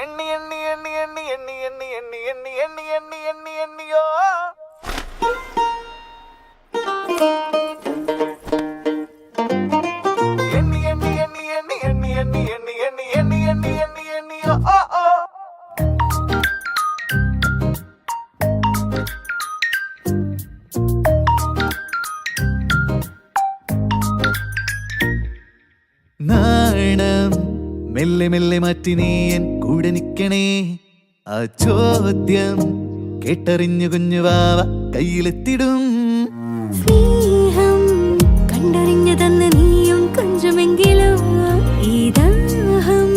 എണ്ണി എണ്ണി എണ്ണി എണ്ണി എണ്ണി എണ്ണി എണ്ണി എണ്ണി എണ്ണി എണ്ണി എണ്ണി എണ്ണിയോ എണ്ണി എണ്ണി എണ്ണി എണ്ണി എണ്ണി എണ്ണി എണ്ണി എണ്ണി എണ്ണി എണ്ണി എണ്ണി എണ്ണിയോ ഓ ഓ നാണം മെല്ലെ മെല്ലെ മാറ്റി നീ എൻ കൂടെ നിൽക്കണേ. ആ ചോദ്യം കേട്ടറിഞ്ഞു കുഞ്ഞു വാവ കയ്യിലെത്തിടും. സ്നേഹം കണ്ടറിഞ്ഞു തന്ന നീയും കൊഞ്ചുമെങ്കിലും ഈ ദാഹം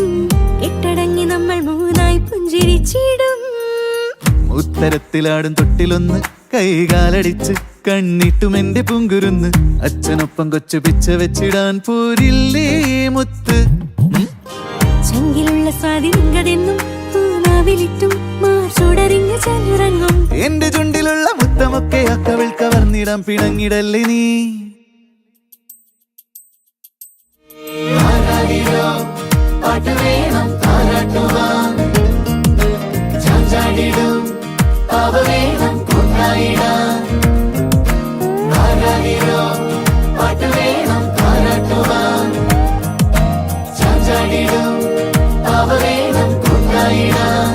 കെട്ടടങ്ങി നമ്മൾ മൂന്നായി പുഞ്ചിരിച്ചിടും. ഉത്തരത്തിലാടും തൊട്ടിലൊന്ന് കൈകാലടിച്ച് കണ്ണിട്ടും എന്റെ പുങ്കുരുന്ന്. അച്ഛനൊപ്പം കൊച്ചു പിച്ച വെച്ചിടാൻ പോരില്ലേ മുത്ത്. ചങ്കിലുള്ള സ്വാധീനതെന്നും പൂനാവിലിട്ടും മാർച്ചോടറിഞ്ഞു ചലുറങ്ങും. എന്റെ ചുണ്ടിലുള്ള മുത്തമൊക്കെ അക്കവിൾ കവർന്നിടാൻ പിണങ്ങിടല്ലേ നീ. പാട്ട് വേണം താരാട്ടുവാൻ, ചാഞ്ചാടിടും പാവ വേണം കൊണ്ടായിടാൻ. പാട്ട് വേണം താരാട്ടുവാൻ, ചാഞ്ചാടിടും പാവ വേണം കൊണ്ടായിടാൻ.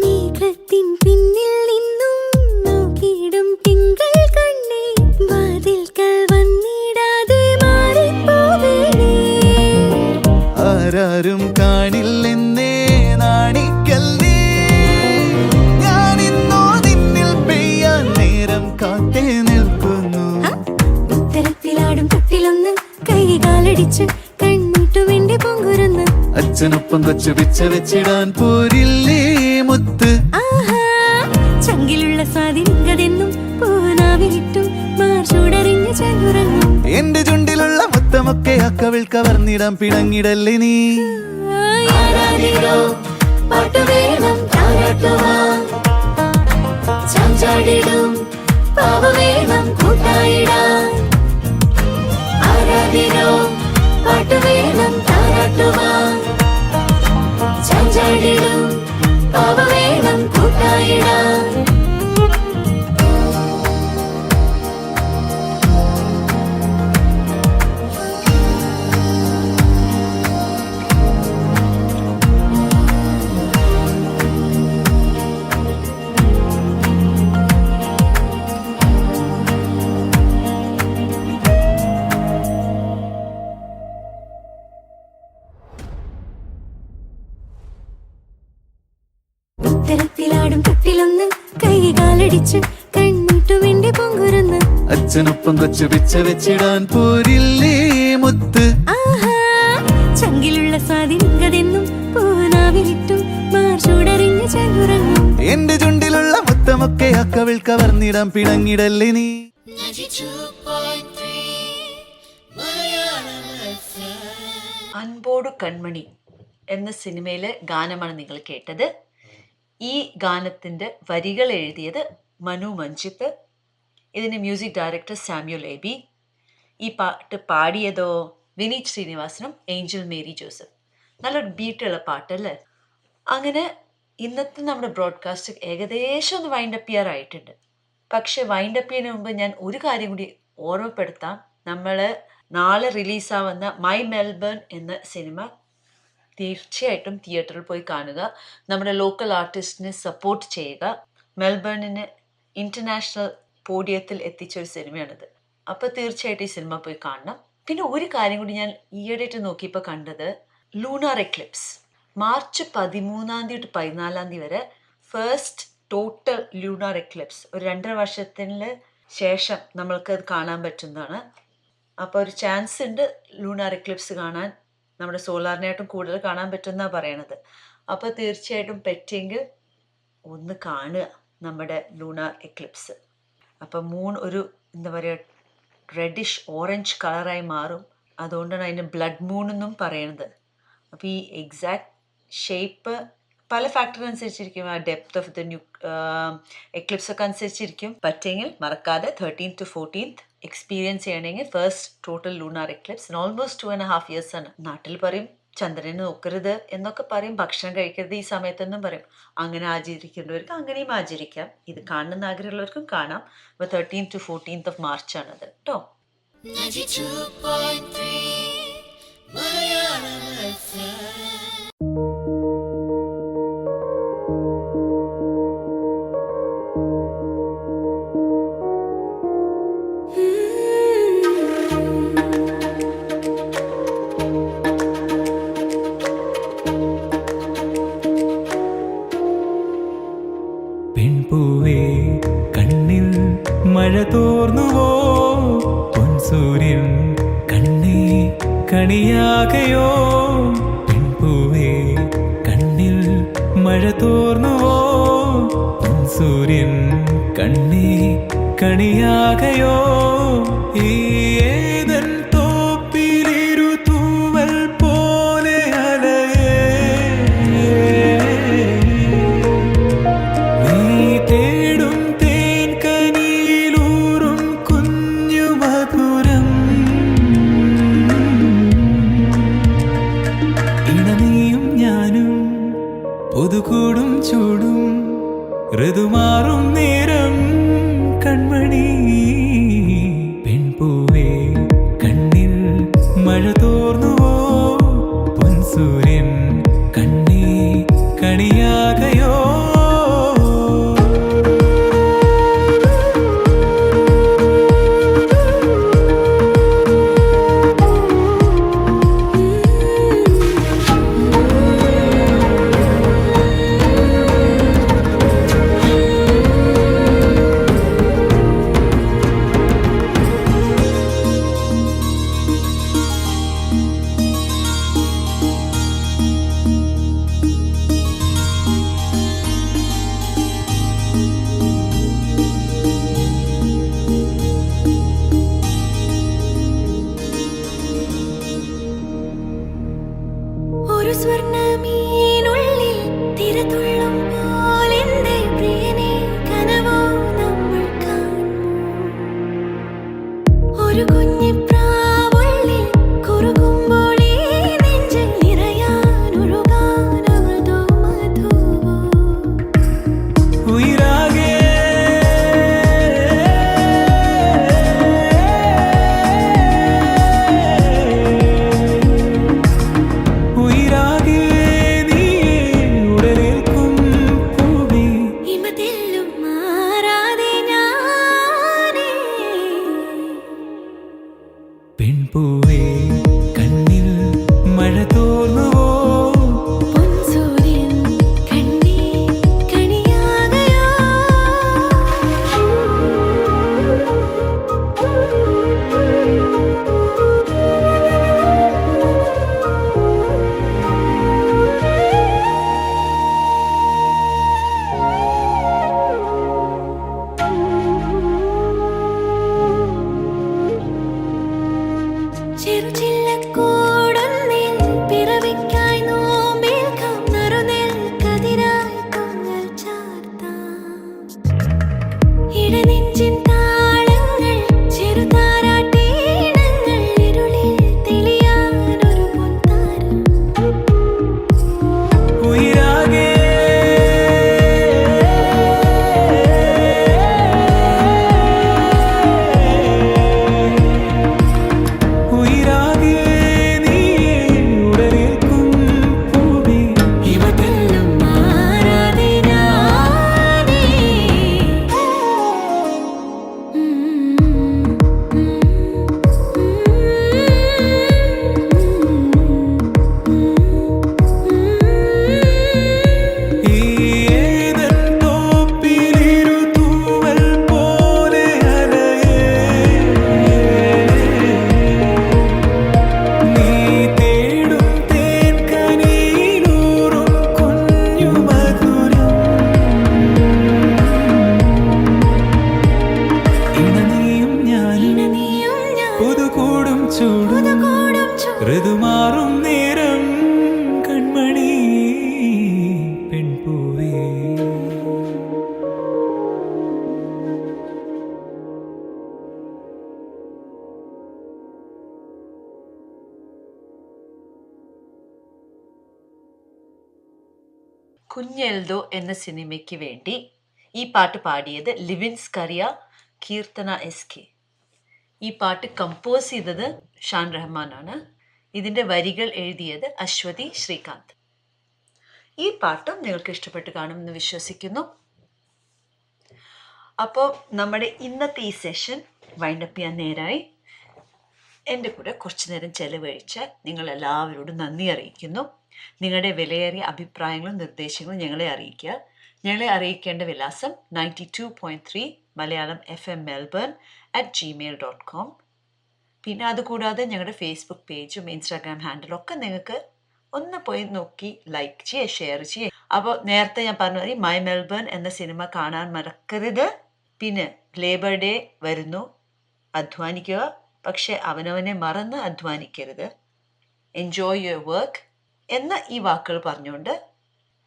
മേഘത്തിൻ പിന്നിൽ നിന്നും നോക്കിയിടും തിങ്കൾ കണ്ണേ, വാതിൽക്കൽ വന്നിടാതെ മാറിപ്പോവേണേ. ആരാരും കാണില്ലെന്നേ നാണിക്കല്ലേ, ഞാനിന്നോ നിന്നിൽ പെയ്യാൻ നേരം കാത്തേ നിൽക്കുന്നു. ഉത്തരത്തിലാടും തൊട്ടിലൊന്ന് കൈകാലടിച്ച് കണ്ണിട്ടും എന്റെ പൊങ്കുരുന്ന്. അച്ഛനൊപ്പം കൊച്ചു പിച്ച വെച്ചിടാൻ പോരില്ലേ മുത്ത്. ചങ്കിലുള്ള സ്വാധീനതെന്നും പൂനാവിലിട്ടും മാർച്ചോടറിഞ്ഞു ചലുറങ്ങും. എന്റെ ചുണ്ടിലുള്ള മുത്തമൊക്കെ അക്കവിൾ കവർന്നിടാൻ പിണങ്ങിടല്ലേ നീ. പാട്ട് വേണം താരാട്ടുവാൻ, ചാഞ്ചാടിടും പാവ വേണം കൂട്ടായിടാൻ. ആരാധിരോ പാട്ട് വേണം താരാട്ടുവാൻ, ചാഞ്ചാടിടും പാവ വേണം കൂട്ടായിടാൻ. ഉത്തരത്തിലാടും തൊട്ടിലൊന്ന് കൈകാലടിച്ച് കണ്ണിട്ടും എന്റെ പൊങ്കുരുന്ന്. അച്ഛനൊപ്പം കൊച്ചു പിച്ച വെച്ചിടാൻ പോരില്ലേ മുത്ത്. ചങ്കിലുള്ള സ്വാധീനതെന്നും പൂനാവിലിട്ടും മാർച്ചോടറിഞ്ഞു ചലുറങ്ങും. എന്റെ ചുണ്ടിലുള്ള മുത്തമൊക്കെ അക്കവിൾ കവർന്നിടാൻ പിണങ്ങിടല്ലേ നീ. 92.3 Malayalam FM. അൻപോടു കൺമണി എന്ന സിനിമയിലെ ഗാനമാണ് നിങ്ങൾ കേട്ടത്. ഈ ഗാനത്തിൻ്റെ വരികൾ എഴുതിയത് മനു മഞ്ജിത്ത്. ഇതിന് മ്യൂസിക് ഡയറക്ടർ സാമ്യുൽ എബി. ഈ പാട്ട് പാടിയതോ വിനീത് ശ്രീനിവാസനും ഏഞ്ചൽ മേരി ജോസഫ്. നല്ലൊരു ബീറ്റുള്ള പാട്ടല്ലേ. അങ്ങനെ ഇന്നത്തെ നമ്മുടെ ബ്രോഡ്കാസ്റ്റ് ഏകദേശം ഒന്ന് വൈൻഡപ്പ് ചെയ്യാറായിട്ടുണ്ട്. പക്ഷെ വൈൻഡപ്പ് ചെയ്യുന്നതിന് മുമ്പ് ഞാൻ ഒരു കാര്യം കൂടി ഓർമ്മപ്പെടുത്താം. നമ്മൾ നാളെ റിലീസാവുന്ന മൈ മെൽബൺ എന്ന സിനിമ തീർച്ചയായിട്ടും തിയേറ്ററിൽ പോയി കാണുക. നമ്മുടെ ലോക്കൽ ആർട്ടിസ്റ്റിനെ സപ്പോർട്ട് ചെയ്യുക. മെൽബണിന് ഇൻ്റർനാഷണൽ പോഡിയത്തിൽ എത്തിച്ചൊരു സിനിമയാണിത്. അപ്പോൾ തീർച്ചയായിട്ടും ഈ സിനിമ പോയി കാണണം. പിന്നെ ഒരു കാര്യം കൂടി ഞാൻ ഈയിടെയായിട്ട് നോക്കിയപ്പോൾ കണ്ടത്, ലൂണാർ എക്ലിപ്സ് മാർച്ച് 13 to 14 വരെ ഫസ്റ്റ് ടോട്ടൽ ലൂണാർ എക്ലിപ്സ്. ഒരു 2.5 വർഷത്തിന് ശേഷം നമ്മൾക്ക് അത് കാണാൻ പറ്റുന്നതാണ്. അപ്പോൾ ഒരു ചാൻസ് ഉണ്ട് ലൂണാർ എക്ലിപ്സ് കാണാൻ. നമ്മുടെ സോളാറിനായിട്ടും കൂടുതൽ കാണാൻ പറ്റുമെന്നാണ് പറയണത്. അപ്പോൾ തീർച്ചയായിട്ടും പറ്റിയെങ്കിൽ ഒന്ന് കാണുക നമ്മുടെ ലൂണാർ എക്ലിപ്സ്. അപ്പോൾ മൂൺ ഒരു എന്താ പറയുക റെഡിഷ് ഓറഞ്ച് കളറായി മാറും. അതുകൊണ്ടാണ് അതിന് ബ്ലഡ് മൂൺ എന്നും പറയുന്നത്. അപ്പോൾ ഈ എക്സാക്ട് ഷേപ്പ് പല ഫാക്ടർ അനുസരിച്ചിരിക്കും. ആ ഡെപ്ത് ഓഫ് ദ എക്ലിപ്സ് ഒക്കെ അനുസരിച്ചിരിക്കും. പറ്റെങ്കിൽ മറക്കാതെ 13th to 14th എക്സ്പീരിയൻസ് ചെയ്യണമെങ്കിൽ first total lunar Eclipse. Almost 2.5 years ആണ്. നാട്ടിൽ പറയും ചന്ദ്രനെ നോക്കരുത് എന്നൊക്കെ പറയും, ഭക്ഷണം കഴിക്കരുത് ഈ സമയത്തെന്നും പറയും. അങ്ങനെ ആചരിക്കേണ്ടവർക്ക് അങ്ങനെയും ആചരിക്കാം. ഇത് കാണുന്ന ആഗ്രഹമുള്ളവർക്കും കാണാം. അപ്പോൾ 13th to 14th of March ആണത് കേട്ടോ. 92.3 Malayalam FM. പെൺപൂവേ കണ്ണിൽ മഴ തോർന്നുവോ, പൊൻസൂര്യൻ കണ്ണേ കണിയാകയോ. പെൺപൂവേ കണ്ണിൽ മഴ തോർന്നുവോ, പൊൻസൂര്യൻ കണ്ണേ കണിയാകയോ. ഈ ഏതൻ തോപ്പിലിരു തൂവൽ പോലെ അലയേ, നീ തേടും തേൻ കനിയിലൂറും കുഞ്ഞു മധുരം. ഇണനീയും ഞാനും പുതുകൂടും ചൂടും ഋതുമാറും നേരം കൺമണി. പെൺപൂവേ കണ്ണിൽ മഴ തോർന്നുവോ, പൊൻസൂര്യൻ കണ്ണേ കണിയാകയോ. ഒരു സ്വർണ്ണമീനുള്ളിൽ തിരതുള്ളും പോലെന്റെ പ്രിയനെ കനവോ നമ്മൾ കാണും. ഒരു കുഞ്ഞിപ്രാവുള്ളിൽ കുറുകുമ്പോൾ ഈ നെഞ്ചിൽ നിറയാൻ ഒഴുകാൻ അവൾതോ മധുവോ. ഉയിരാകെ ഉയിരാകെ നീയേ ഉടലേൽക്കും പൂവേ. ഹിമതെല്ലും മാറാതെ ഞാനേ. പെൺപൂവേ കണ്ണിൽ മഴ തോർന്നുവോ, പൊൻസൂര്യൻ കണ്ണേ കണിയാകയോ. ചെറുചില്ലക്കൂടൊന്നിൽ പിറവിക്കായി നോമ്പി കൂടും ചൂടും പുതുകൂടും ഋതുമാറും നേരം കൺമണി പെൺപൂവേ. കുഞ്ഞെൽദോ എന്ന സിനിമയ്ക്ക് വേണ്ടി ഈ പാട്ട് പാടിയത് ലിവിൻ സ്കറിയ, കീർത്തന SK. ഈ പാട്ട് കമ്പോസ് ചെയ്തത് ഷാൻ റഹ്മാനാണ്. ഇതിൻ്റെ വരികൾ എഴുതിയത് അശ്വതി ശ്രീകാന്ത്. ഈ പാട്ടും നിങ്ങൾക്ക് ഇഷ്ടപ്പെട്ട് കാണുമെന്ന് വിശ്വസിക്കുന്നു. അപ്പോൾ നമ്മുടെ ഇന്നത്തെ ഈ സെഷൻ വൈൻഡപ്പ് ചെയ്യാൻ നേരമായി. എൻ്റെ കൂടെ കുറച്ച് നേരം ചെലവഴിച്ച നിങ്ങളെല്ലാവരോടും നന്ദി അറിയിക്കുന്നു. നിങ്ങളുടെ വിലയേറിയ അഭിപ്രായങ്ങളും നിർദ്ദേശങ്ങളും ഞങ്ങളെ അറിയിക്കുക. ഞങ്ങളെ അറിയിക്കേണ്ട വിലാസം 92.3 മലയാളം FM മെൽബൺ @gmail.com. പിന്നെ അതുകൂടാതെ ഞങ്ങളുടെ ഫേസ്ബുക്ക് പേജും ഇൻസ്റ്റാഗ്രാം ഹാൻഡിലും ഒക്കെ നിങ്ങൾക്ക് ഒന്ന് പോയി നോക്കി ലൈക്ക് ചെയ്യുക, ഷെയർ ചെയ്യുക. അപ്പോൾ നേരത്തെ ഞാൻ പറഞ്ഞ മതി മൈ മെൽബൺ എന്ന സിനിമ കാണാൻ മറക്കരുത്. പിന്നെ ലേബർ ഡേ വരുന്നു. അധ്വാനിക്കുക, പക്ഷെ അവനവനെ മറന്ന് അധ്വാനിക്കരുത്. എൻജോയ് യുവർ വർക്ക് എന്ന ഈ വാക്കുകൾ പറഞ്ഞുകൊണ്ട്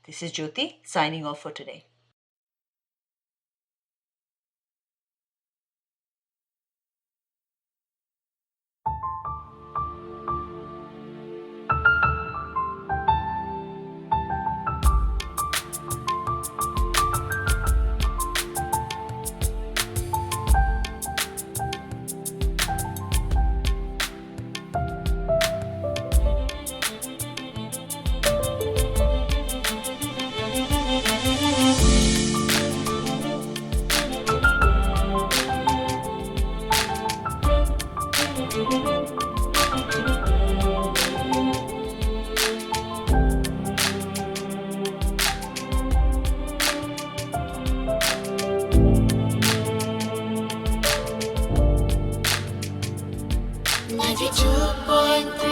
this is Jyoti signing off for today. Magic 2.3